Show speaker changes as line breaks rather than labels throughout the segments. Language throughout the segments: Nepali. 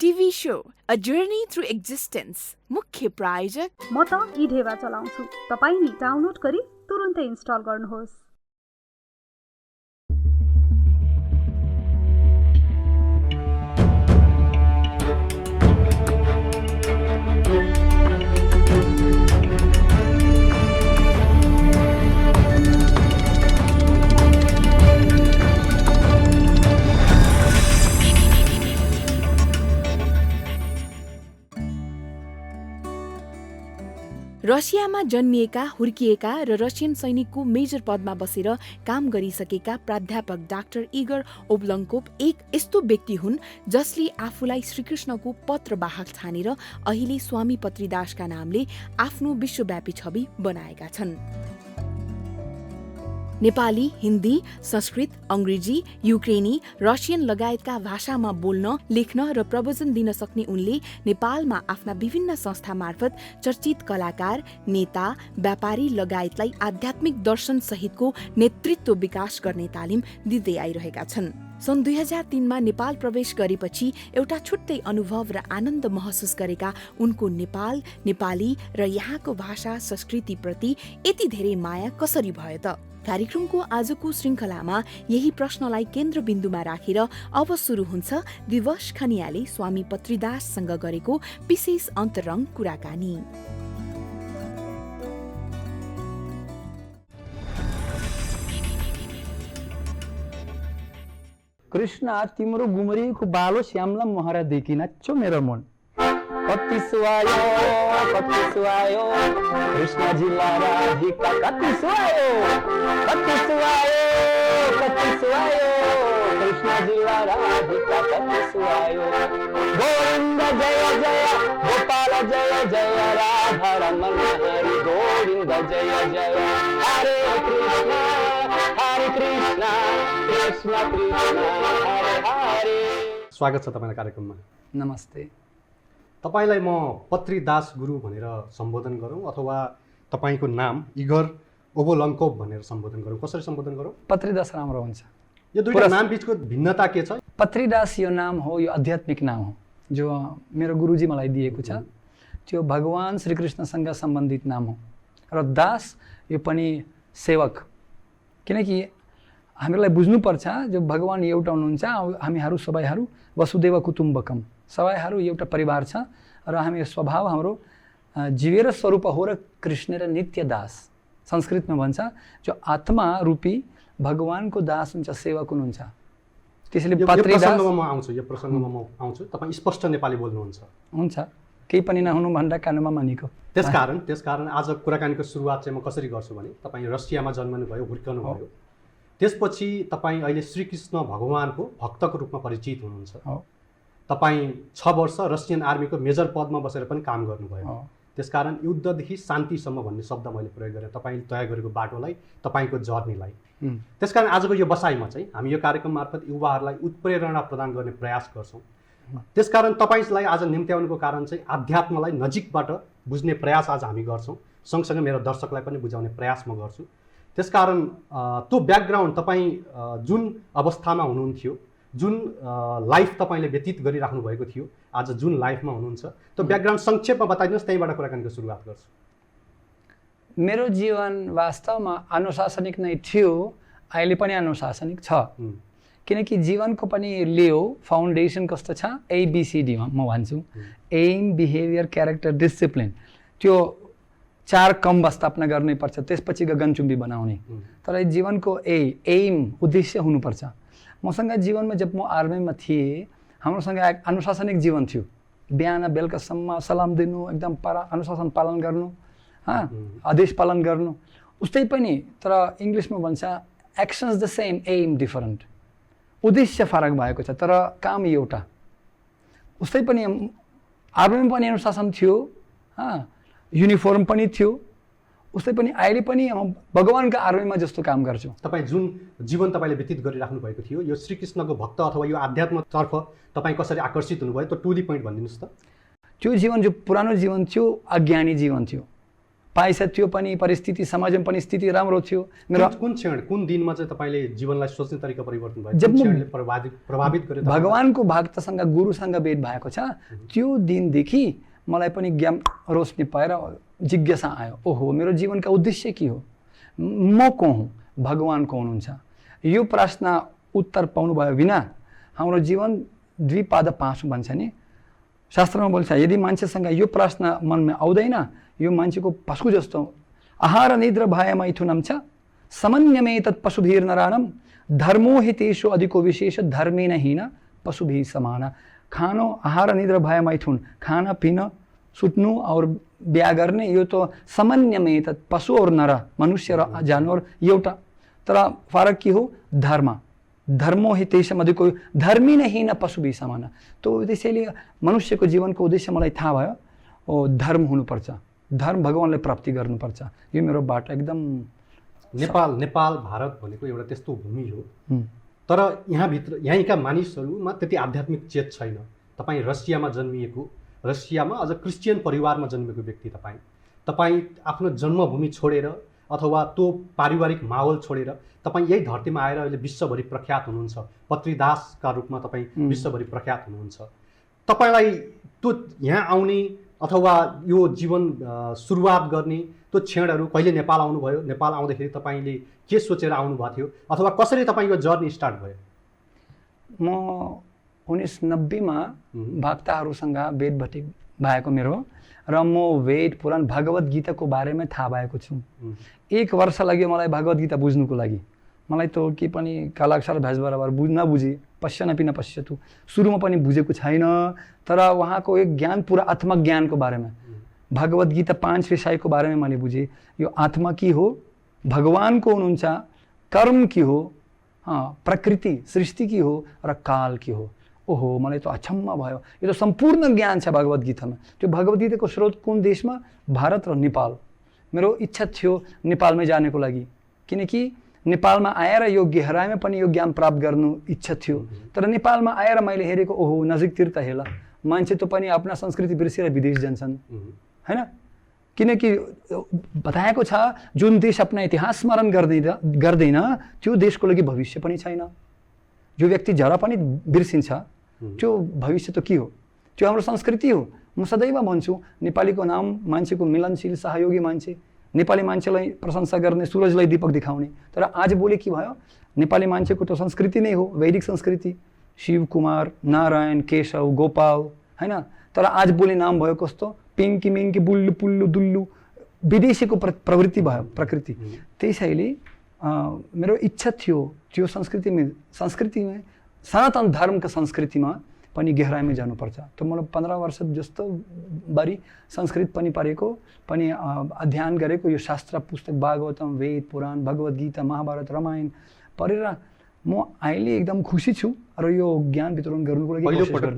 TV show a journey through existence मुख्य प्रायोजक
म त इढेवा चलाउँछु। तपाईँ नि डाउनलोड गरी तुरुन्तै इन्स्टल गर्नुहोस्।
रसियामा जन्मिएका, हुर्किएका र रसियन सैनिकको मेजर पदमा बसेर काम गरिसकेका प्राध्यापक डाक्टर इगोर ओबलन्कोभ एक यस्तो व्यक्ति हुन् जसले आफूलाई श्रीकृष्णको पत्रवाहक ठानेर अहिले स्वामी पत्रीदासका नामले आफ्नो विश्वव्यापी छवि बनाएका छन्। नेपाली, हिन्दी, संस्कृत, अंग्रेजी, युक्रेनी, रसियन लगायतका भाषामा बोल्न, लेख्न र प्रवचन दिन सक्ने उनले नेपालमा आफ्ना विभिन्न संस्था मार्फत चर्चित कलाकार, नेता, व्यापारी लगायतलाई आध्यात्मिक दर्शन सहितको नेतृत्व विकास गर्ने तालिम दिँदै आइरहेका छन्। सन् 2003मा नेपाल प्रवेश गरेपछि एउटा छुट्टै अनुभव र आनन्द महसुस गरेका उनको नेपाल, नेपाली र यहाँको भाषा संस्कृतिप्रति यति धेरै माया कसरी भयो त? कार्यक्रमको आजको श्रृङ्खलामा यही प्रश्नलाई केन्द्रबिन्दुमा राखेर अब सुरु हुन्छ दिवस खनियाले स्वामी पत्रीदाससँग गरेको विशेष अन्तरङ्ग कुराकानी।
कृष्ण तिम्रो गुमरीको बालो श्यामला महरा देखि नाच्यो मेरो मन। कति सुहायो कृष्णजीला राधिका, कति सुहायो कृष्णजीला राधिका, कति सुहायो। गोविन्द जय जय गोपाल जय जय राधा रमण हरि गोविन्द जय जय। हरे कृष्ण कृष्ण कृष्ण हरे हरे।
स्वागत छ तपाईलाई कार्यक्रममा।
नमस्ते।
तपाईलाई म पत्रीदास गुरु भनेर सम्बोधन गरौँ अथवा तपाईको नाम इगोर ओबोलन्कोभ भनेर सम्बोधन गरौँ? कसरी सम्बोधन गरौँ?
पत्रीदास राम्रो हुन्छ।
यो दुईटा नाम बीचको भिन्नता के छ?
पत्रीदास यो नाम हो, यो आध्यात्मिक नाम हो जो मेरो गुरुजी मलाई दिएको छ। त्यो भगवान श्रीकृष्णसँग सम्बन्धित नाम हो। र दास यो पनि सेवक, किनकि हामीलाई बुझ्नुपर्छ जो भगवान एउटा हुनुहुन्छ, हामीहरू सबैहरू वसुदेव कुटुम्बकम, सबैहरू एउटा परिवार छ र हामी स्वभाव हाम्रो जीवेर स्वरूप हो र कृष्ण र नित्य दास। संस्कृतमा भन्छ जो आत्मा रूपी भगवानको दास हुन्छ, सेवक हुनुहुन्छ। त्यसैले पत्रीदास
यो प्रसङ्गमा म आउँछु। तपाईँ स्पष्ट नेपाली बोल्नुहुन्छ?
हुन्छ, केही पनि नहुनु भन्दा कानुमा मानेको।
त्यसकारण आज कुराकानीको सुरुवात चाहिँ म कसरी गर्छु भने तपाईँ रसियामा जन्मनु भयो, हुर्कनु भयो, त्यसपछि तपाईँ अहिले श्रीकृष्ण भगवानको भक्तको रूपमा परिचित हुनुहुन्छ। तपाईँ 6 वर्ष रसियन आर्मीको मेजर पदमा बसेर पनि काम गर्नुभयो। त्यसकारण युद्धदेखि शान्तिसम्म भन्ने शब्द मैले प्रयोग गरेँ तपाईँले तय गरेको बाटोलाई, तपाईँको जर्नीलाई। त्यसकारण आजको यो बसाइमा चाहिँ हामी यो कार्यक्रम मार्फत युवाहरूलाई उत्प्रेरणा प्रदान गर्ने प्रयास गर्छौँ। त्यसकारण तपाईँलाई आज निम्त्याउनुको कारण चाहिँ आध्यात्मलाई नजिकबाट बुझ्ने प्रयास आज हामी गर्छौँ। सँगसँगै मेरो दर्शकलाई पनि बुझाउने प्रयास म गर्छु। त्यसकारण त्यो ब्याकग्राउन्ड तपाईँ जुन अवस्थामा हुनुहुन्थ्यो, जुन लाइफ तपाईँले व्यतीत गरिराख्नु भएको थियो, आज जुन लाइफमा हुनुहुन्छ, त्यो ब्याकग्राउन्ड संक्षेपमा बताइदिनुहोस्, त्यहीँबाट कुराकानीको सुरुवात गर्छु।
मेरो जीवन वास्तवमा अनुशासनिक नै थियो, अहिले पनि अनुशासनिक छ। किनकि जीवनको पनि लियो फाउन्डेसन कस्तो छ, ABCD म भन्छु, एम, बिहेभियर, क्यारेक्टर, डिसिप्लिन। त्यो 4 कम स्थापना गर्नै पर्छ, त्यसपछि गगनचुम्बी बनाउने। तर जीवनको एम उद्देश्य हुनुपर्छ। मसँग जीवनमा जब म आर्मीमा थिएँ, हाम्रोसँग एक अनुशासनिक जीवन थियो। बिहान बेलुकासम्म सलाम दिनु, एकदम अनुशासन पालन गर्नु, आदेश पालन गर्नु। उस्तै पनि तर इङ्ग्लिसमा भन्छ actions the same, aim different. उद्देश्य फरक भएको छ तर काम एउटा। उस्तै पनि आर्मीमा पनि अनुशासन थियो, युनिफर्म पनि थियो। उस्तै पनि अहिले पनि भगवानको आर्मीमा जस्तो काम गर्छु।
तपाईँ जुन जीवन तपाईँले व्यतीत गरिराख्नु भएको थियो, यो श्रीकृष्णको भक्त अथवा यो आध्यात्मतर्फ तपाईँ कसरी आकर्षित हुनुभयो, त्यो टु दी पोइन्ट भनिदिनुहोस् त।
त्यो जीवन जो पुरानो जीवन थियो, अज्ञानी जीवन थियो। पाएछ त्यो पनि परिस्थिति, समाजमा पनि स्थिति राम्रो थियो। मेरो
कुन क्षण कुन दिनमा चाहिँ तपाईँले जीवनलाई सोच्ने तरिका परिवर्तन भयो?
जब
कुन क्षणले प्रभावित गर्यो?
भगवानको भक्तसँग गुरुसँग भेट भएको छ, त्यो दिनदेखि मलाई पनि ज्ञान रोशनी पाएर जिज्ञासा आयो, ओहो मेरो जीवनका उद्देश्य के हो, म को हुँ, भगवान को हुनुहुन्छ। यो प्रश्न उत्तर पाउनु भयो बिना हाम्रो जीवन द्विपाद पाँचौँ भन्छ नि, शास्त्रमा बोल्छ यदि मान्छेसँग यो प्रश्न मनमा आउँदैन यो मान्छेको पशु जस्तो। आहार निद्रा भय मैथुनम छ सामान्यमे तत् पशुभिर नराणम धर्मो हि तेषु अधिको विशेष धर्मेन हीन पशुभिः समान। खानो आहार निद्रा भय मैथुन, खाना पीना सुत्नु और बिहा गर्ने यो त सामान्यमे तत् पशु और नर मनुष्य र जानवर एउटा, तर फरक के हो धर्म। धर्मो हि तेषु अधिको धर्मी नहीं न पशुभिः समान। तो त्यसैले मनुष्यको जीवनको उद्देश्य मलाई थाहा भयो, ओ धर्म हुनुपर्छ, धर्म भगवानलाई प्राप्ति गर्नुपर्छ। यो मेरो बाटो एकदम।
नेपाल भारत भनेको एउटा त्यस्तो भूमि हो, तर यहीँका मानिसहरूमा त्यति आध्यात्मिक चेत छैन। तपाईँ रसियामा जन्मिएको, रसियामा अझ क्रिस्चियन परिवारमा जन्मेको व्यक्ति तपाईँ आफ्नो जन्मभूमि छोडेर अथवा त्यो पारिवारिक माहौल छोडेर तपाईँ यही धरतीमा आएर अहिले विश्वभरि प्रख्यात हुनुहुन्छ, पत्रीदासका रूपमा तपाईँ विश्वभरि प्रख्यात हुनुहुन्छ। तपाईँलाई त्यो यहाँ आउने अथवा यो जीवन सुरुवात गर्ने त्यो क्षणहरू कहिले नेपाल आउनुभयो? नेपाल आउँदाखेरि तपाईँले के सोचेर आउनुभएको थियो अथवा कसरी तपाईँको जर्नी स्टार्ट भयो?
म 1990 मा भक्तहरूसँग भेट भएको मेरो, र म वेद पुराण भगवत गीताको बारेमा थाहा भएको छु। 1 वर्ष लाग्यो मलाई भगवत गीता बुझ्नुको लागि। मलाई त के पनि कालाक्षर भ्याज बराबर नबुझे, पश्य न पिन पश्यतु सुरुमा पनि बुझेको छैन, तर उहाँको एक ज्ञान पुरा आत्मज्ञानको बारेमा, भगवत गीता 5 विषयको बारेमा मैले बुझेँ। यो आत्मा के हो, भगवान को हुनुहुन्छ, कर्म के हो, प्रकृति सृष्टि के हो र काल के हो। ओहो मलाई त अचम्म भयो, यो त सम्पूर्ण ज्ञान छ भगवत गीतामा। त्यो भगवत गीताको स्रोत कुन देशमा? भारत र नेपाल। मेरो इच्छा थियो नेपालमै जानेको लागि, किनकि नेपालमा आएर यो गहराइमा पनि यो ज्ञान प्राप्त गर्नु इच्छा थियो। तर नेपालमा आएर मैले हेरेको ओहो नजिकतिर त हेला मान्छे त पनि आफ्ना संस्कृति बिर्सेर विदेश जान्छन् हैन, किनकि बताएको छ जुन देश आफ्ना इतिहास स्मरण गर्दैन त्यो देशको लागि भविष्य पनि छैन। जो व्यक्ति जरा पनि बिर्सिन्छ त्यो भविष्य त के हो? त्यो हाम्रो संस्कृति हो। म सदैव भन्छु नेपालीको नाम मान्छेको मिलनशील सहयोगी मान्छे, नेपाली मान्छेलाई प्रशंसा गर्ने, सूरजलाई दीपक देखाउने। तर आज भोलि के भयो? नेपाली मान्छेको त संस्कृति नै हो वैदिक संस्कृति, शिव कुमार, नारायण, केशव, गोपाल हैन। तर आज भोलि नाम भयो कस्तो पिङ्की मिङ्की बुल्लु पुल्लु दुल्लु, विदेशीको प्रवृत्ति भयो प्रकृति। त्यसैले मेरो इच्छा थियो त्यो संस्कृतिमा सनातन धर्मका संस्कृतिमा पनि गहराइमा जानुपर्छ। त मलाई 15 वर्ष जस्तो बारी संस्कृत पनि पढेको, पनि अध्ययन गरेको, यो शास्त्र पुस्तक भागवतम, वेद पुराण, भगवत गीता, महाभारत, रामायण पढेर म अहिले एकदम खुसी छु र यो ज्ञान वितरण गर्नुको लागि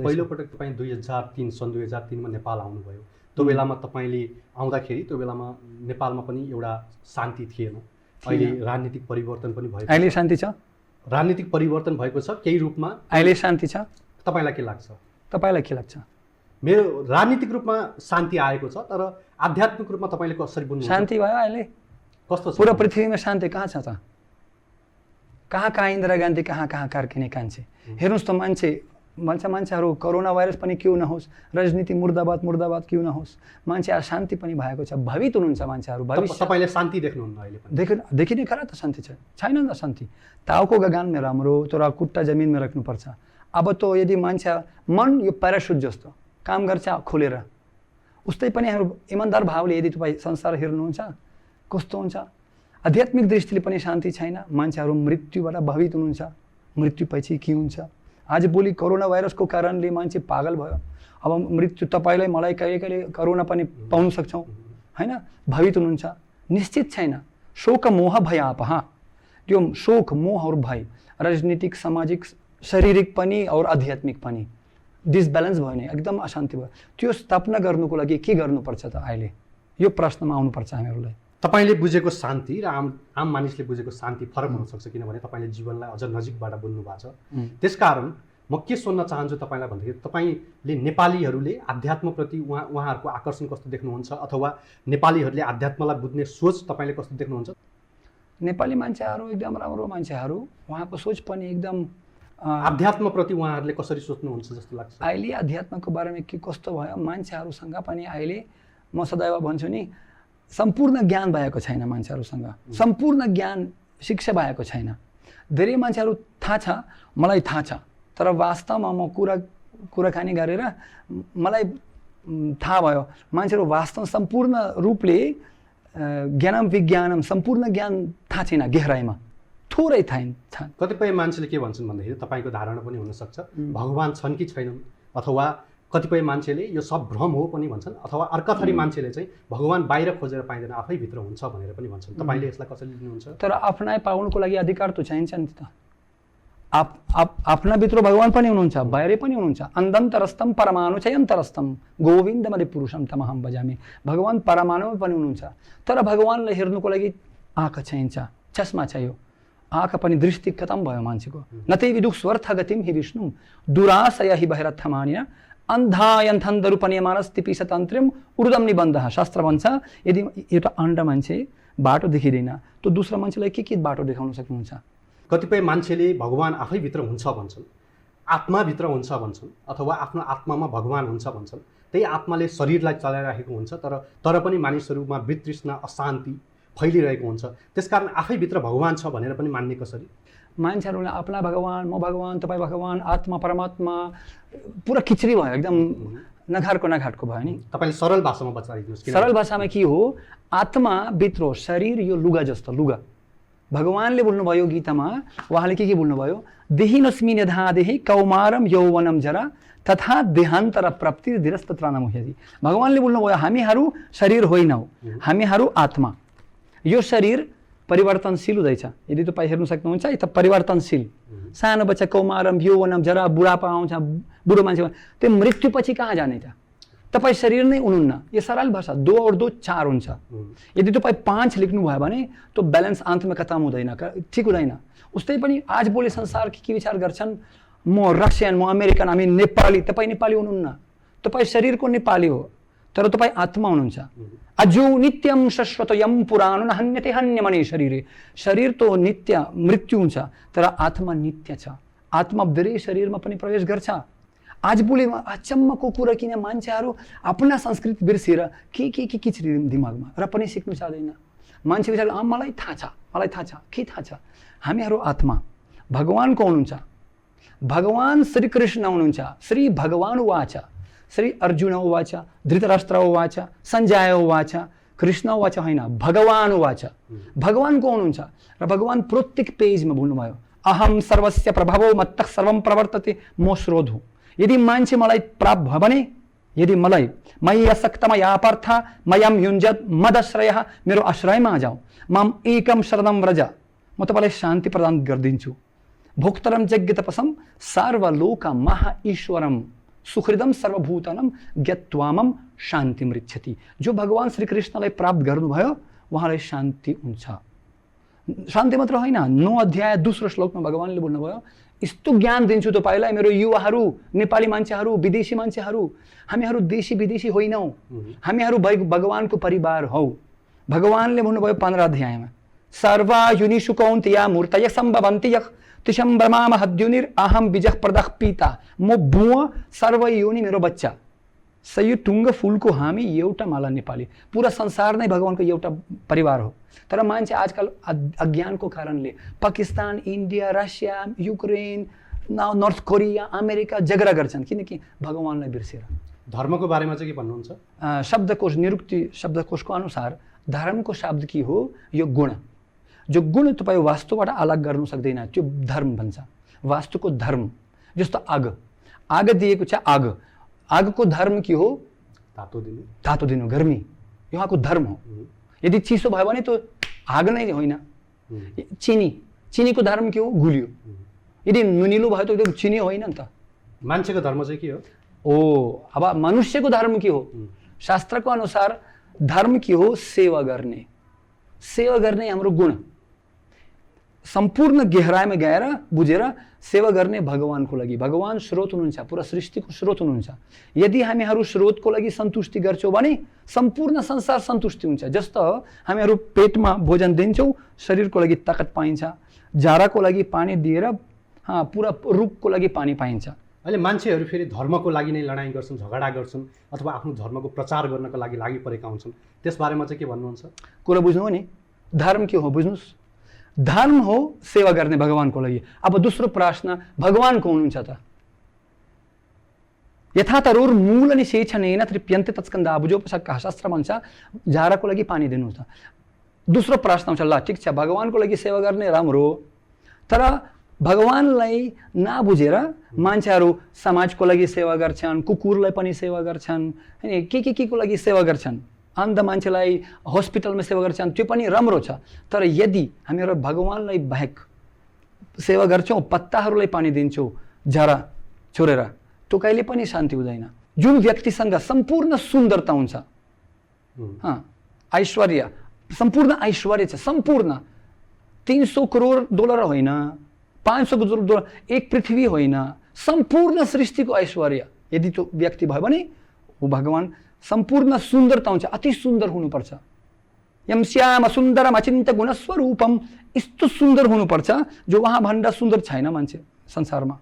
पहिलोपटक तपाईँ 2003 मा नेपाल आउनुभयो। त्यो बेलामा तपाईँले आउँदाखेरि त्यो बेलामा नेपालमा पनि एउटा शान्ति थिएन। अहिले राजनीतिक परिवर्तन पनि भएको छ।
अहिले शान्ति छ,
राजनीतिक परिवर्तन भएको छ केही रूपमा।
अहिले शान्ति छ।
तपाईँलाई के लाग्छ?
तपाईँलाई के लाग्छ?
मेरो राजनीतिक रूपमा शान्ति आएको छ, तर आध्यात्मिक रूपमा तपाईँले कसरी बुझ्नुहुन्छ?
शान्ति भयो अहिले?
कस्तो छ?
पुरा पृथ्वीमा शान्ति कहाँ छ त? कहाँ इन्दिरा गान्धी, कहाँ कार्किने कान्छे। हेर्नुहोस् त मान्छेहरू कोरोना भाइरस पनि क्यों नहोस्, राजनीति मुर्दाबाद क्यों नहोस्, मान्छे शान्ति पनि भएको छ, भवित हुनुहुन्छ मान्छेहरू।
तपाईँले शान्ति देख्नुहुन्न अहिले पनि?
देखिने खरा त शान्ति छैन नि त शान्ति। ताउको गगनमा राम्रो तर खुट्टा जमिनमा राख्नुपर्छ। अब त यदि मान्छे मन यो प्यारासुट जस्तो काम गर्छ खोलेर, उस्तै पनि हाम्रो इमान्दार भावले यदि तपाईँ संसार हेर्नुहुन्छ कस्तो हुन्छ। आध्यात्मिक दृष्टिले पनि शान्ति छैन, मान्छेहरू मृत्युबाट भवित हुनुहुन्छ, मृत्युपछि के हुन्छ। आज भोलि कोरोना भाइरसको कारणले मान्छे पागल भयो। अब मृत्यु तपाईँलाई मलाई कहिले कोरोना पनि पाउन सक्छौँ हैन, भवित हुनुहुन्छ, निश्चित छैन। शोक मोह भय आपह, त्यो शोक मोह और भय राजनीतिक सामाजिक शारीरिक पनि और आध्यात्मिक पनि डिसब्यालेन्स भयो नि, एकदम अशान्ति भयो। त्यो स्थापना गर्नुको लागि के गर्नुपर्छ त? अहिले यो प्रश्नमा आउनुपर्छ हामीहरूलाई।
तपाईँले बुझेको शान्ति र आम मानिसले बुझेको शान्ति फरक हुनसक्छ, किनभने तपाईँले जीवनलाई अझ नजिकबाट बुझ्नु भएको छ। त्यसकारण म के सोध्न चाहन्छु तपाईँलाई भन्दाखेरि तपाईँले नेपालीहरूले आध्यात्मप्रति उहाँहरूको आकर्षण कस्तो देख्नुहुन्छ अथवा नेपालीहरूले आध्यात्मलाई बुझ्ने सोच तपाईँले कस्तो देख्नुहुन्छ?
नेपाली मान्छेहरू एकदम राम्रो मान्छेहरू, उहाँको सोच पनि एकदम
आध्यात्मप्रति उहाँहरूले कसरी सोच्नुहुन्छ जस्तो लाग्छ?
अहिले अध्यात्मको बारेमा के कस्तो भयो, मान्छेहरूसँग पनि अहिले म सदैव भन्छु नि, सम्पूर्ण ज्ञान भएको छैन मान्छेहरूसँग, सम्पूर्ण ज्ञान शिक्षा भएको छैन। धेरै मान्छेहरू थाहा छ, मलाई थाहा छ, तर वास्तवमा म कुराकानी गरेर मलाई थाहा भयो मान्छेहरू वास्तव सम्पूर्ण रूपले ज्ञानम विज्ञानम सम्पूर्ण ज्ञान थाहा छैन, गहराइमा थोरै थाहा।
कतिपय मान्छेले के भन्छन् भन्दाखेरि तपाईँको धारणा पनि हुनसक्छ भगवान् छन् कि छैनन्, अथवा कतिपय मान्छेले यो सब भ्रम हो पनि भन्छन्, अथवा अर्का थरी मान्छेले चाहिँ भगवान् बाहिर खोजेर पाइँदैन आफै भित्र हुन्छ भनेर पनि भन्छन्। तपाईँले यसलाई कसरी लिनुहुन्छ?
तर आफ्नै पाउनुको लागि अधिकार त चाहिन्छ नि त। आफ्ना भित्र भगवान् पनि हुनुहुन्छ, बाहिरै पनि हुनुहुन्छ। अन्दन्तरस्तम परमाणु चाहिँ अन्तरस्तम गोविन्दमदि पुरुषम तमहम भजामि। भगवान् परमाणुमा पनि हुनुहुन्छ, तर भगवान्लाई हेर्नुको लागि आँखा चाहिन्छ, चस्मा चाहियो। आँखा पनि दृष्टि खतम भयो मान्छेको। न तै विदुः स्वर्थ गतिम हि विष्णु दुराशय हि बहिरथमानिन अन्धायन्थन्दरूपनियमानस्ति पिशतन्त्र्यम उर्दम निबन्धः। शास्त्र भन्छ यदि एउटा अन्ध मान्छे बाटो देखिँदैन त दुसरा मान्छेलाई के बाटो देखाउन सक्नुहुन्छ?
कतिपय मान्छेले भगवान् आफैभित्र हुन्छ भन्छन्, आत्माभित्र हुन्छ भन्छन्, अथवा आफ्नो आत्मामा भगवान् हुन्छ भन्छन्। त्यही आत्माले शरीरलाई चलाइरहेको हुन्छ, तर पनि मानिसहरूमा वितृष्णा अशान्ति फैलिरहेको हुन्छ। त्यसकारण आफैभित्र भगवान् छ भनेर पनि मान्ने कसरी?
मान्छेहरूले आफ्ना भगवान्, म भगवान्, तपाईँ भगवान्, आत्मा परमात्मा पुरा खिचडी भयो, एकदम नघाटको भयो नि।
तपाईँले सरल भाषामा बताइदिनुहोस्।
सरल भाषामा के हो? आत्मा भित्र शरीर यो लुगा जस्तो लुगा। भगवान्ले बोल्नुभयो गीतामा, उहाँले के बोल्नुभयो? देहिनस्मि निधादेहि कौमारम यौवनम जरा तथा देहान्तर प्राप्ति धीरस्तत्रान मुह्यति। भगवान्ले बोल्नुभयो हामीहरू शरीर होइनौ, हामीहरू आत्मा। यो शरीर परिवर्तनशील हुँदैछ। यदि तपाईँ हेर्नु सक्नुहुन्छ यता परिवर्तनशील। सानो बच्चा कौमारम यौवनम जरा बुढापा आउँछ, बुढो मान्छे, त्यो मृत्युपछि कहाँ जाने त? तपाईँ शरीर नै हुनुहुन्न। यो सरल भाषा, 2 और 2 4 हुन्छ। यदि तपाईँ 5 लेख्नुभयो भने त्यो ब्यालेन्स अन्तमा खतम हुँदैन, ठिक हुँदैन। उस्तै पनि आज भोलि संसार के विचार गर्छन्? म रसियन, म अमेरिकन, हामी नेपाली। तपाईँ नेपाली हुनुहुन्न, तपाईँ शरीरको नेपाली हो, तर तपाईँ आत्मा हुनुहुन्छ। अजो नित्यम शाश्वतयम पुराण न हन्यते हन्यमने शरीरे। शरीर त नित्य मृत्यु हुन्छ, तर आत्मा नित्य छ। आत्मा धेरै शरीरमा पनि प्रवेश गर्छ। आज भोलि अचम्मको कुरा किन मान्छेहरू आफ्ना संस्कृति बिर्सेर के दिमागमा र पनि सिक्नु चाहदैन। मान्छे विचार मलाई थाहा छ, मलाई थाहा छ, के थाहा छ? हामीहरू आत्मा। भगवान् को हुनुहुन्छ? भगवान् श्री कृष्ण हुनुहुन्छ। श्री भगवान् उवाच, श्री अर्जुन उवाच, धृतराष्ट्र उवाच, सञ्जय उवाच, कृष्ण उवाच होइन, भगवान् उवाच। भगवान् को हुनुहुन्छ? र भगवान् प्रत्येक पेजमा बोल्नुभयो अहम सर्वस्य प्रभवो मत्तः सर्वं प्रवर्तते म श्रोधु। यदि मान्छे मलाई प्राप्त भयो भने, यदि मलाई मयि असक्तमया पार्थ मयम युञ्जत मदश्रयः, मेरो आश्रयमा जाऊ, माम एकम शरणं व्रज, म तपाईँलाई शान्ति प्रदान गरिदिन्छु। भोक्तरम यज्ञ तपसम सर्वलोक महा ईश्वरम सुहृदम सर्वभूतनम ज्ञत्वामम शान्ति मृच्छति। जो भगवान् श्री कृष्णलाई प्राप्त गर्नुभयो उहाँलाई शान्ति हुन्छ। शान्ति मात्र होइन, 9 अध्याय 2 श्लोकमा भगवान्ले बोल्नुभयो यस्तो ज्ञान दिन्छु तपाईँलाई, मेरो युवाहरू, नेपाली मान्छेहरू, विदेशी मान्छेहरू, हामीहरू देशी विदेशी होइनौँ, हामीहरू भगवान्को परिवार हौ। भगवान्ले भन्नुभयो 15 अध्यायमा सर्वा युनिषु कौन्तेय मूर्तय सम्भवन्ति यः तिशं ब्रह्मा महद्युनिर अहम बीजः प्रदः पिता। म बुवा सर्व योनि मेरो बच्चा। सही टुङ्ग फुलको हामी एउटा माला नेपाली। पुरा संसार नै भगवान्को एउटा परिवार हो। तर मान्छे आजकल अज्ञानको कारणले Pakistan, India, Russia, Ukraine, North Korea, America झगडा गर्छन्, किनकि भगवान्लाई बिर्सेर।
धर्मको बारेमा चाहिँ के भन्नुहुन्छ?
शब्दकोश निरुक्ति शब्दकोशको अनुसार धर्मको शब्द के हो? यो गुण। जो गुण तपाईँ वास्तुबाट अलग गर्नु सक्दैन त्यो धर्म भन्छ। वास्तुको धर्म जस्तो आग दिएको छ, आगको धर्म के हो? तातो दिनु, गर्मी, यहाँको धर्म हो। यदि चिसो भयो भने त आग नै होइन। चिनीको धर्म के हो? गुलियो। यदि नुनिलो भयो त चिनी होइन नि त।
मान्छेको धर्म चाहिँ के हो?
अब मनुष्यको धर्म के हो? शास्त्रको अनुसार धर्म के हो? सेवा गर्ने हाम्रो गुण। सम्पूर्ण गहराइमा गएर बुझेर सेवा गर्ने भगवानको लागि। भगवान स्रोत हुनुहुन्छ, पुरा सृष्टिको स्रोत हुनुहुन्छ। यदि हामीहरू स्रोतको लागि सन्तुष्टि गर्छौँ भने सम्पूर्ण संसार सन्तुष्टि हुन्छ। जस्तो हामीहरू पेटमा भोजन दिन्छौँ, शरीरको लागि ताकत पाइन्छ। जाराको लागि पानी दिएर पुरा रुखको लागि पानी पाइन्छ।
अहिले मान्छेहरू फेरि धर्मको लागि नै लडाइँ गर्छन्, झगडा गर्छन्, अथवा आफ्नो धर्मको प्रचार गर्नको लागि लागिपरेका हुन्छन्। त्यसबारेमा चाहिँ के भन्नुहुन्छ?
कुरा बुझ्नु हो नि, धर्म के हो बुझ्नुहोस्। धर्म हो सेवा गर्ने भगवानको लागि। अब दोस्रो प्रश्न, भगवान को हुनुहुन्छ त? यथा तरोर मूल अनि शेषणेन तृप्यन्ते तत्स्कन्धाबुजोपशाखा शास्त्र भन्छ जाराको लागि पानी दिनुहोस् त। दोस्रो प्रश्न आउँछ, ल ठिक छ भगवानको लागि सेवा गर्ने राम्रो हो, तर भगवानलाई नबुझेर मान्छेहरू समाजको लागि सेवा गर्छन्, कुकुरलाई पनि सेवा गर्छन्, हैन के को लागि सेवा गर्छन्, अन्ध मान्छेलाई हस्पिटलमा सेवा गर्छन्, त्यो पनि राम्रो छ। तर यदि हामीहरू भगवानलाई बाहेक सेवा गर्छौँ, पत्ताहरूलाई पानी दिन्छौँ जरा छोडेर, त्यो कहिले पनि शान्ति हुँदैन। जुन व्यक्तिसँग सम्पूर्ण सुन्दरता हुन्छ, ऐश्वर्य, सम्पूर्ण ऐश्वर्य छ, सम्पूर्ण 300 करोड डलर होइन, 500 करोड डलर, एक पृथ्वी होइन, सम्पूर्ण सृष्टिको ऐश्वर्य यदि त्यो व्यक्ति भयो भने ऊ भगवान सम्पूर्ण सुन्दरता हुन्छ, अति सुन्दर हुनुपर्छ। यम श्याम सुन्दरम अचिन्त्य गुणस्वरूपम, यस्तो सुन्दर हुनुपर्छ जो उहाँ भन्दा सुन्दर छैन मान्छे संसारमा।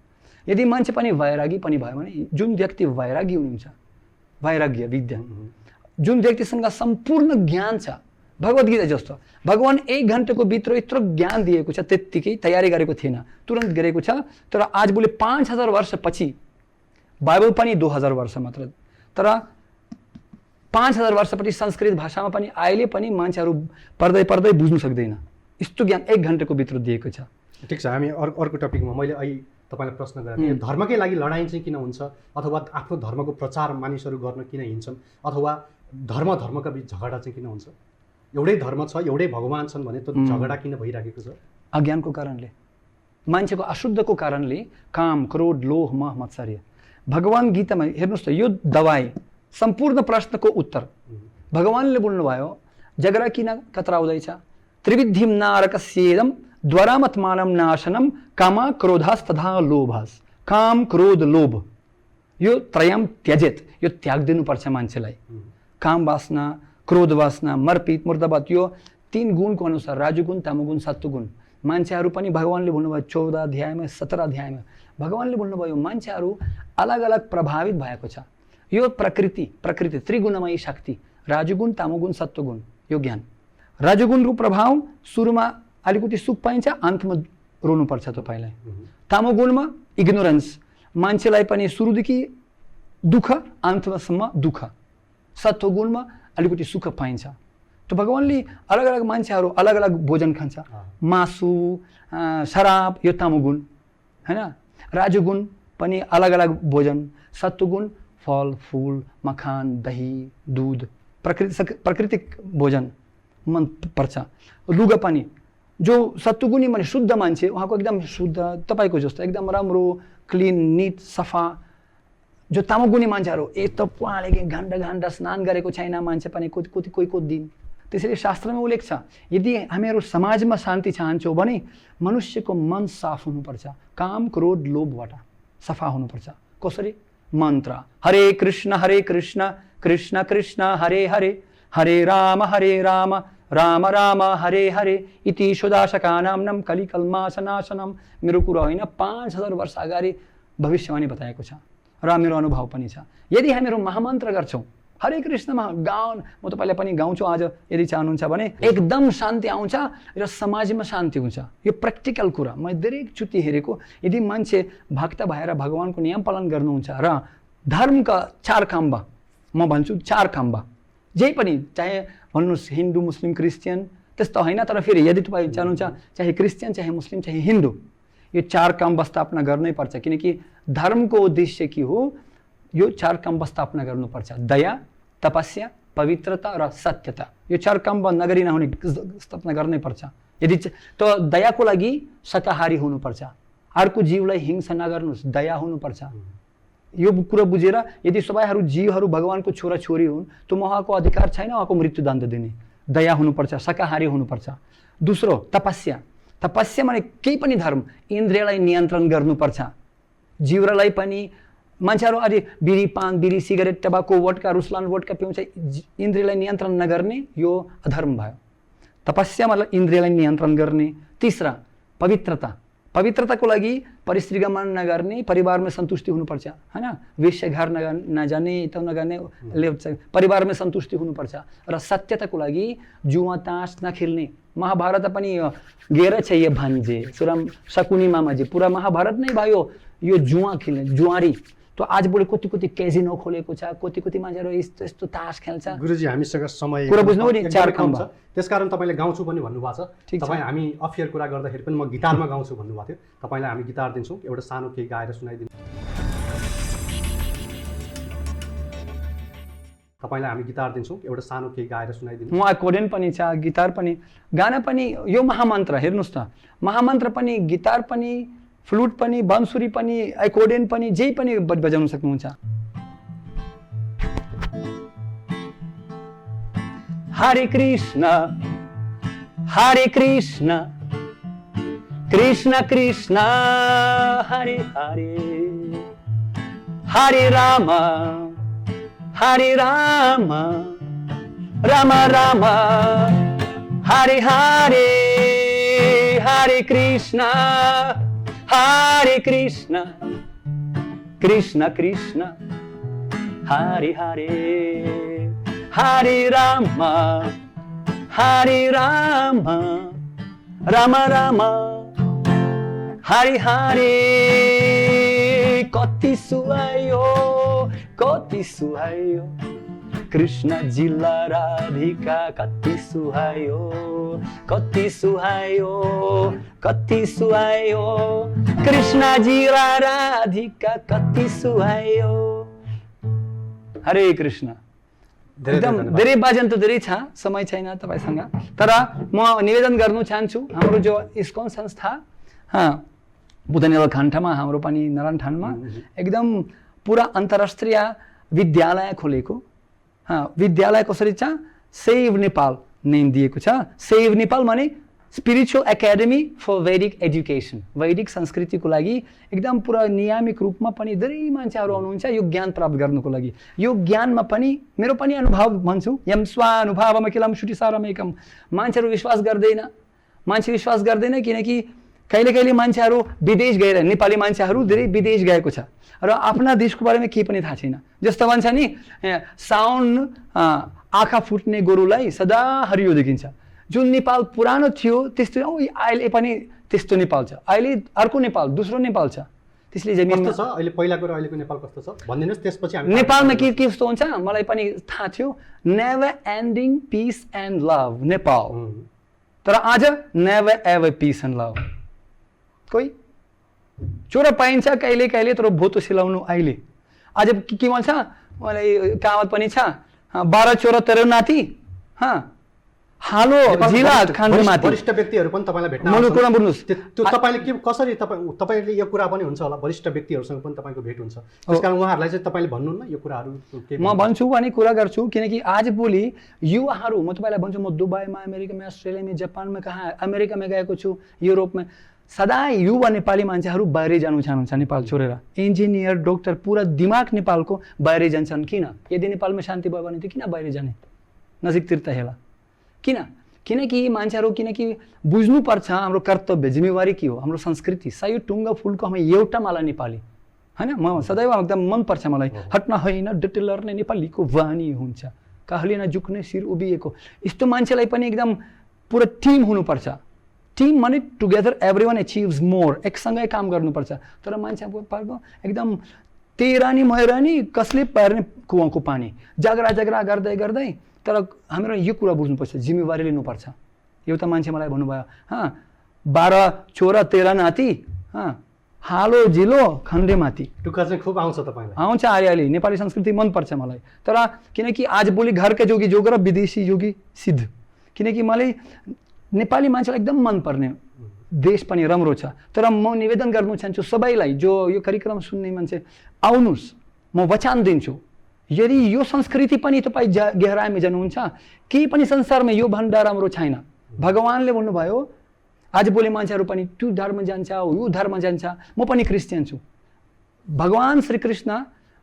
यदि मान्छे पनि वैरागी पनि भयो भने, जुन व्यक्ति वैरागी हुनुहुन्छ, वैराग्य विद्या, जुन व्यक्तिसँग सम्पूर्ण ज्ञान छ, भगवत गीता जस्तो भगवान 1 घण्टाको भित्र यत्रो ज्ञान दिएको छ, त्यत्तिकै तयारी गरेको थिएन, तुरन्त गरेको छ। तर आज बोले 5000 वर्षपछि, बाइबल पनि 2000 वर्ष मात्र, तर 5000 वर्षपछि संस्कृत भाषामा पनि अहिले पनि मान्छेहरू पढ्दै पढ्दै बुझ्नु सक्दैन। यस्तो ज्ञान 1 घण्टाको भित्र दिएको छ।
ठिक छ, हामी अर्को टपिकमा मैले अहिले तपाईँलाई प्रश्न गरेको थिएँ, धर्मकै लागि लडाइँ चाहिँ किन हुन्छ, अथवा आफ्नो धर्मको प्रचार मानिसहरू गर्न किन हिँड्छन्, अथवा धर्मका बिच झगडा चाहिँ किन हुन्छ? एउटै धर्म छ, एउटै भगवान छन् भने त झगडा किन भइरहेको छ?
अज्ञानको कारणले, मान्छेको अशुद्धको कारणले, काम, क्रोध, लोभ, मोह, मत्सर्य। भगवान गीतामा हेर्नुहोस् त, यो दवाई सम्पूर्ण प्रश्नको उत्तर भगवानले बोल्नुभयो। झगडा किन कतराउँदैछ? त्रिविधिम नारकस्येदम द्वारामत्मानं नाशनम कामा क्रोधास्तथा लोभास। काम, क्रोध, लोभ, यो त्रयम त्यजेत, यो त्याग दिनुपर्छ मान्छेलाई। काम वासना, क्रोध वासना, मरपिट, मुर्दाबाद, यो 3 गुणको अनुसार, राजुगुण, तामगुण, सत्वगुण। मान्छेहरू पनि भगवानले भन्नुभयो 14 अध्यायमा, 17 अध्यायमा भगवानले भन्नुभयो मान्छेहरू अलग अलग प्रभावित भएको छ। यो प्रकृति त्रिगुणमयी शक्ति, राजुगुण, तामगुण, सत्वगुण, यो ज्ञान। राजुगुणको प्रभाव सुरुमा अलिकति सुख पाइन्छ, अन्तमा रोनुपर्छ तपाईँलाई। तामगुणमा इग्नोरेन्स, मान्छेलाई पनि सुरुदेखि दुःख, अन्तसम्म दुःख। सत्वगुणमा अलिकति सुख पाइन्छ। तो भगवानले अलग अलग मान्छेहरू अलग अलग भोजन खान्छ, मासु, शराब, यो तामगुण हैन। राजगुण पनि अलग अलग भोजन, सत्वगुण फल फूल, मखान, दही, दूध, प्राकृतिक भोजन मन पर्छ। लुगा पनि जो सत्वगुणी माने शुद्ध मान्छे, उहाँको एकदम शुद्ध, तपाईको जस्तो एकदम राम्रो, क्लिन, निट, सफा। जो तामगुणी मान्छेहरू एक त उहाँले घण्टा स्नान गरेको छैन मान्छे पनि कोही दिन। त्यसैले शास्त्रमा उल्लेख छ, यदि हामीहरू समाजमा शान्ति चाहन्छौँ भने मनुष्यको मन साफ हुनुपर्छ, काम क्रोध लोभबाट सफा हुनुपर्छ। कसरी? मन्त्र हरे कृष्ण कृष्ण कृष्ण हरे हरे, हरे राम राम राम हरे हरे इति सुदाशकानां कलिकल्माशनाशनम। मेरो कुरा होइन, 5000 वर्ष अगाडि भविष्यवाणी बताएको छ र मेरो अनुभव पनि छ। यदि हामीहरू महामन्त्र गर्छौँ, हरे कृष्णमा गाउँ, म तपाईँलाई पनि गाउँछु आज यदि चाहनुहुन्छ भने, एकदम शान्ति आउँछ र समाजमा शान्ति हुन्छ। यो प्र्याक्टिकल कुरा मैले धेरैचोटि हेरेको। यदि मान्छे भक्त भएर भगवानको नियम पालन गर्नुहुन्छ र धर्मका 4 खम्बा, म भन्छु 4 खम्बा, जे पनि, चाहे भन्नुहोस् हिन्दू, मुस्लिम, क्रिस्चियन, त्यस्तो होइन, तर फेरि यदि तपाईँ चाहनुहुन्छ चाहे क्रिस्चियन, चाहे मुस्लिम, चाहे हिन्दू, यो 4 काम स्थापना गर्नै पर्छ। किनकि धर्मको उद्देश्य के हो? यो 4 काम स्थापना गर्नुपर्छ। दया, तपस्या, पवित्रता र सत्यता। यो 4 काम नगरी नहुने स्थापना गर्नै पर्छ। यदि त दयाको लागि शाकाहारी हुनुपर्छ, अर्को जीवलाई हिंसा नगर्नुहोस्, दया हुनुपर्छ। यो कुरा बुझेर यदि सबैहरू जीवहरू भगवानको छोरा छोरी हुन्, त उहाँको अधिकार छैन उहाँको मृत्युदण्ड दिने। दया हुनुपर्छ, शाकाहारी हुनुपर्छ। दोस्रो तपस्या। तपस्या भने केही पनि धर्म इन्द्रियलाई नियन्त्रण गर्नुपर्छ। जिउरालाई पनि मान्छेहरू अलि बिडी पान बिडी सिगरेट टबाको वटका रुसलान वटका पिउँछ, इन्द्रियलाई नियन्त्रण नगर्ने यो अधर्म भयो। तपस्या मतलब इन्द्रियलाई नियन्त्रण गर्ने। तीसरा पवित्रता, पवित्रताको लागि परिश्रम नगर्ने, परिवारमा सन्तुष्टि हुनुपर्छ हैन, वेश्या घर नजाने, यता नगर्ने, परिवारमा सन्तुष्टि हुनुपर्छ। र सत्यताको लागि जुवा तास नखेल्ने। महाभारत पनि गेर छ ये भन्छ सुरम शकुनी मामाजी, पुरा महाभारत नै भयो यो जुवा खेल्ने, जुवारी। तो आज बढी कति कति केजिनो खोलेको छ, कति कति मान्छेहरू यस्तो यस्तो तास खेल्छ।
गुरुजी हामीसँग समय
कुरा बुझ्नु नि, चार कम छ,
त्यसकारण तपाईले गाउँछु पनि भन्नुभएको छ। तपाई हामी अफियर कुरा गर्दाखेरि पनि म गिटारमा गाउँछु भन्नुभएको थियो। तपाईलाई हामी गिटार दिन्छौँ, एउटा सानो केही गाएर सुनाइदिनु। तपाईलाई हामी गिटार दिन्छौँ, एउटा सानो केही गाएर सुनाइदिनु।
म अकोर्डियन पनि छ, गिटार पनि, गाना पनि, यो महामन्त्र हेर्नुस् न, महामन्त्र पनि, गिटार पनि, फ्लुट पनि, बाँसुरी पनि, अकोर्डियन पनि, जे पनि बजाउन सक्नुहुन्छ। हरे कृष्ण कृष्ण कृष्ण हरे हरे, हरे राम राम राम हरे हरे, हरे कृष्ण कृष्ण कृष्ण हरे हरे, हरे राम राम राम हरे हरे। कति सुहायो कृष्ण जिल्ला राधिका, कति सुहायो कृष्ण जिल्ला राधिका, कति सुहायो। हरे कृष्ण। एकदम धेरै बाजन त धेरै छ, समय छैन तपाईसँग, तर म निवेदन गर्नु चाहन्छु हाम्रो जो इस्कॉन संस्था बुधनेल खान्ठामा, हाम्रो पनि नारायण ठानमा एकदम पुरा अन्तर्राष्ट्रिय विद्यालय खोलेको। विद्यालय कसरी छ? सेभ नेपाल नेम दिएको छ। सेभ नेपाल माने स्पिरिचुअल एकाडेमी फर वैदिक एजुकेसन, वैदिक संस्कृतिको लागि एकदम पुरा नियमित रूपमा पनि धेरै मान्छेहरू आउनुहुन्छ यो ज्ञान प्राप्त गर्नको लागि। यो ज्ञानमा पनि मेरो पनि अनुभव भन्छु, यम स्वानुभवमखिलं श्रुतिसारमेकम। मान्छेहरू विश्वास गर्दैन, किनकि कहिले कहिले मान्छेहरू विदेश गएर, नेपाली मान्छेहरू धेरै विदेश गएको छ र आफ्ना देशको बारेमा केही पनि थाहा छैन। जस्तो भन्छ नि, साउन आँखा फुट्ने गोरुलाई सदा हरियो देखिन्छ। जुन नेपाल पुरानो थियो त्यस्तो अहिले पनि त्यस्तो नेपाल छ, अहिले अर्को नेपाल, दोस्रो नेपाल छ। त्यसले जमिनमा
कस्तो छ अहिले, पहिलाको र अहिलेको नेपाल कस्तो छ भनिदिनुस्, त्यसपछि हामी
नेपालमा के कस्तो हुन्छ मलाई पनि थाहा थियो। Never ending piece and love Nepal, तर आज never ever piece and love. कोही चोर पाइन्छ कहिले कहिले, तर भोतो सिलाउनु अहिले। आज के भन्छ मलाई कहावत पनि छ, 12 चोर 13 नाति, हालो जिला खान्डमाथि।
वरिष्ठ व्यक्तिहरू पनि तपाईलाई भेट्न
आउँछ। कुरा बुझ्नुस्,
त्यो तपाईले के कसरी तपाईले यो कुरा पनि हुन्छ होला, वरिष्ठ व्यक्तिहरूसँग पनि तपाईको भेट हुन्छ, त्यसकारण उहाँहरूलाई चाहिँ तपाईले भन्नुहुन्न यो कुराहरू के?
म भन्छु भने कुरा गर्छु, किनकि आज भोलि युवाहरू, म तपाईलाई भन्छु, म दुबईमा, अमेरिकामा, अस्ट्रेलियामा, जापानमा, कहाँ अमेरिकामा गएको छु, युरोपमा, सदा युवा नेपाली मान्छेहरू बाहिरै जानु चाहनुहुन्छ नेपाल छोडेर। इन्जिनियर, डॉक्टर, पुरा दिमाग नेपालको बाहिरै जान्छन्। किन? यदि नेपालमा शान्ति भयो भने त किन बाहिर जाने, नजिकतिर त हेला। किन? किनकि मान्छेहरू, किनकि बुझ्नुपर्छ हाम्रो कर्तव्य जिम्मेवारी के हो, हाम्रो संस्कृति। सय टुङ्गा फुलको हामी एउटा माला नेपाली हैन। म सदैव एकदम मनपर्छ मलाई, हट्न होइन डटेलर नै नेपालीको वाणी हुन्छ, काहली नझुक्ने शिर उभिएको। यस्तो मान्छेलाई पनि एकदम पुरा टिम हुनुपर्छ। टिम माने टुगेदर एभ्रीवन अचिभ्स मोर, एकसँगै काम गर्नुपर्छ। तर मान्छे एकदम तेरानी मैरानी कसले पार्ने कुवाको पानी, झगडा गर्दै गर्दै। तर हाम्रो यो कुरा बुझ्नुपर्छ, जिम्मेवारी लिनुपर्छ। एउटा मान्छे मलाई भन्नुभयो, 12 छोरा 13 नाति, हालो जिलो खण्डे माथि।
टुक्का चाहिँ खुब आउँछ तपाईलाई?
आउँछ अलिअलि। नेपाली संस्कृति मनपर्छ मलाई। तर किनकि आज भोलि घरका जोगी जोग र विदेशी जोगी सिद्ध। किनकि मलाई नेपाली मान्छेलाई एकदम मनपर्ने, देश पनि राम्रो छ। तर म निवेदन गर्नु चाहन्छु सबैलाई, जो यो कार्यक्रम सुन्ने मान्छे, आउनुहोस्, म वचन दिन्छु, यदि यो संस्कृति पनि तपाईँ गहराइमा जानुहुन्छ, केही पनि संसारमा यो भन्दा राम्रो छैन। भगवानले भन्नुभयो आज भोलि मान्छेहरू पनि त्यो धर्म जान्छ, यो धर्म जान्छ, म पनि क्रिस्चियन छु। भगवान श्रीकृष्ण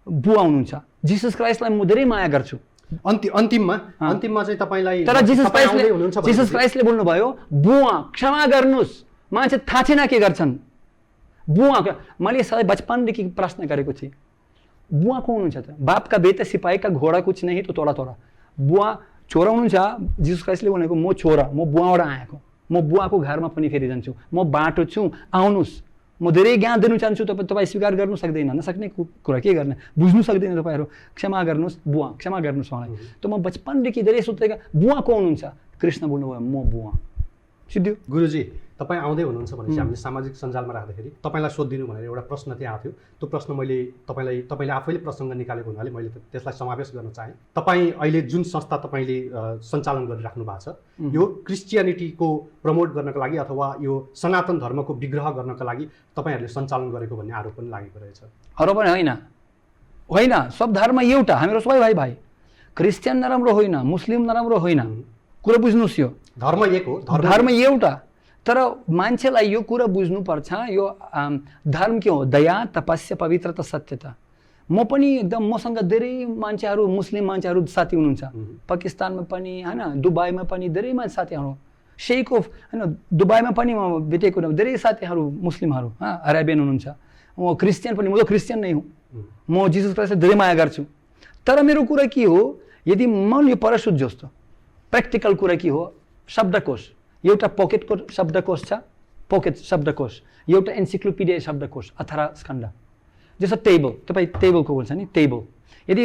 बुवा हुनुहुन्छ, जिसस क्राइस्टलाई म धेरै माया गर्छु।
अन्तिममा चाहिँ तपाईँलाई
तर जिसस क्राइस्टले बोल्नुभयो, बुवा क्षमा गर्नुहोस्, मान्छे थाहा छैन के गर्छन्। बुवा, मैले सधैँ बचपनदेखि प्रश्न गरेको थिएँ, बुवा को हुनुहुन्छ त? बाप का बेटा सिपाही का घोडा कुछ नहीं तो तोडा तोडा। बुवा छोरा हुनुहुन्छ, जिसस क्राइस्टले भनेको म छोरा, म बुवाबाट आएको, म बुवाको घरमा पनि फेरि जान्छु, म बाटो छु, आउनुहोस्, म धेरै ज्ञान दिनु चाहन्छु, तपाईँ स्वीकार गर्नु सक्दैन, नसक्ने कुरा के गर्ने, बुझ्नु सक्दैन तपाईँहरू, क्षमा गर्नुहोस् बुवा, क्षमा गर्नुहोस् मलाई। त म बचपनदेखि धेरै सोचेका, बुवा को हुनुहुन्छ? कृष्ण बोल्नुभयो, म बुवा। सिद्धि
गुरुजी, तपाईँ आउँदै हुनुहुन्छ भनेपछि हामीले सामाजिक सञ्जालमा राख्दाखेरि तपाईँलाई सोधिदिनु भनेर एउटा प्रश्न त्यहाँ आएको थियो। त्यो प्रश्न तपाईँले आफैले प्रसङ्ग निकालेको हुनाले मैले त्यसलाई समावेश गर्न चाहेँ। तपाईँ अहिले जुन संस्था तपाईँले सञ्चालन गरिराख्नु भएको छ, यो क्रिस्चियनिटीको प्रमोट गर्नको लागि अथवा यो सनातन धर्मको विग्रह गर्नको लागि तपाईँहरूले सञ्चालन गरेको भन्ने आरोप पनि लागेको रहेछ।
अरू पनि होइन, सब धर्म एउटा, हामीहरू सबै भाइ भाइ। क्रिस्चियन नराम्रो होइन, मुस्लिम नराम्रो होइन, कुरा बुझ्नुहोस्, यो
धर्म एक हो,
धर्म एउटा। तर मान्छेलाई यो कुरा बुझ्नुपर्छ, यो धर्म के हो? दया, तपस्या, पवित्रता, सत्यता। म पनि एकदम, मसँग धेरै मान्छेहरू, मुस्लिम मान्छेहरू साथी हुनुहुन्छ, पाकिस्तानमा पनि होइन, दुबईमा पनि धेरै साथीहरू, शेख अफ होइन, दुबईमा पनि म भेटेको धेरै साथीहरू मुस्लिमहरू अरेबियन हुनुहुन्छ। म क्रिस्चियन पनि, म त क्रिस्चियन नै हुँ, म जिसस क्राइस्टलाई धेरै माया गर्छु। तर मेरो कुरा के हो, यदि म यो परशुद्ध जस्तो प्र्याक्टिकल कुरा के हो, शब्दकोश, एउटा पकेटको शब्दकोश छ, पकेट शब्दकोश, एउटा एन्सिक्लोपिडिया शब्दकोश, 18 स्कन्द। जस्तो टेबल, तपाईँ टेबलको बोल्छ नि, टेबल, यदि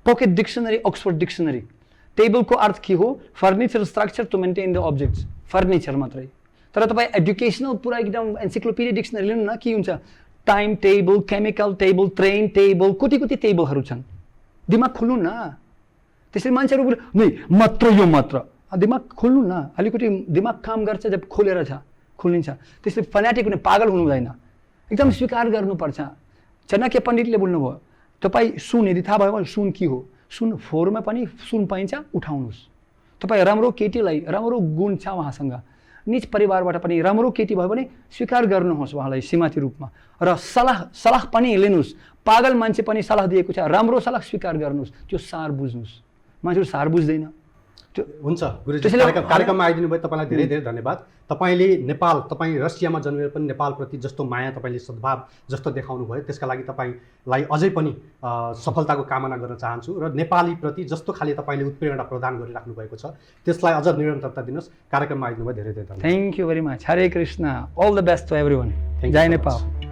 पकेट डिक्सनरी, अक्सफोर्ड डिक्सनरी, टेबलको अर्थ के हो? Furniture structure to maintain the objects, furniture मात्रै। तर तपाईँ एडुकेसनल पुरा एकदम एन्सिक्लोपिडिया डिक्सनरी लिनु न, के हुन्छ? Time table, chemical table, train table, कति टेबलहरू छन्। दिमाग खोल्नु न, त्यसरी मान्छेहरू नै मात्र यो मात्र, दिमाग खोल्नु न, अलिकति दिमाग काम गर्छ जब खोलिन्छ। त्यसले फनाटिक हुने, पागल हुनु हुँदैन, एकदम स्वीकार गर्नुपर्छ। चाणक्य पण्डितले बोल्नुभयो, तपाईँ सुन, यदि थाहा भयो भने सुन के हो, सुन फोहोरमा पनि सुन पाइन्छ, उठाउनुहोस्। तपाईँ राम्रो केटीलाई, राम्रो गुण छ उहाँसँग, निज परिवारबाट पनि राम्रो केटी भयो भने स्वीकार गर्नुहोस् उहाँलाई श्रीमती रूपमा, र सल्लाह पनि लिनुहोस्। पागल मान्छे पनि सल्लाह दिएको छ, राम्रो सल्लाह स्वीकार गर्नुहोस्, त्यो सार बुझ्नुहोस्। मान्छेहरू सार बुझ्दैन।
हुन्छ गुरुजी, कार्यक्रममा आइदिनु भयो, तपाईँलाई धेरै धेरै धन्यवाद। तपाईँ रसियामा जन्मेर पनि नेपालप्रति जस्तो माया, तपाईँले सद्भाव जस्तो देखाउनु भयो, त्यसका लागि तपाईँलाई अझै पनि सफलताको कामना गर्न चाहन्छु। र नेपालीप्रति जस्तो खाले तपाईँले उत्प्रेरणा प्रदान गरिराख्नु भएको छ, त्यसलाई अझ निरन्तरता दिनुहोस्। कार्यक्रममा आइदिनु भयो, धेरै धेरै धन्यवाद।
Thank you very much. Hare Krishna, all the best to everyone. जय नेपाल।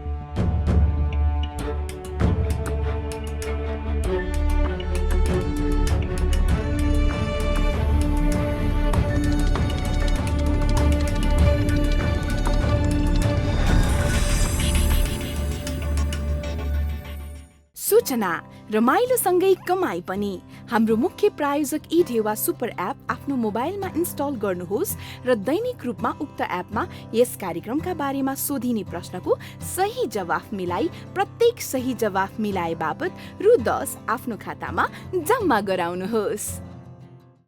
सूचना, रमाइलोसँगै कमाई पनि। हाम्रो मुख्य प्रायोजक ढेवा सुपर एप आफ्नो मोबाइलमा इन्स्टल गर्नुहोस् र दैनिक रूपमा उक्त एपमा यस कार्यक्रमका बारेमा सोधिने प्रश्नको सही जवाफ मिलाई प्रत्येक सही जवाफ मिलाए बापत रु 10 आफ्नो खातामा जम्मा गराउनुहोस्।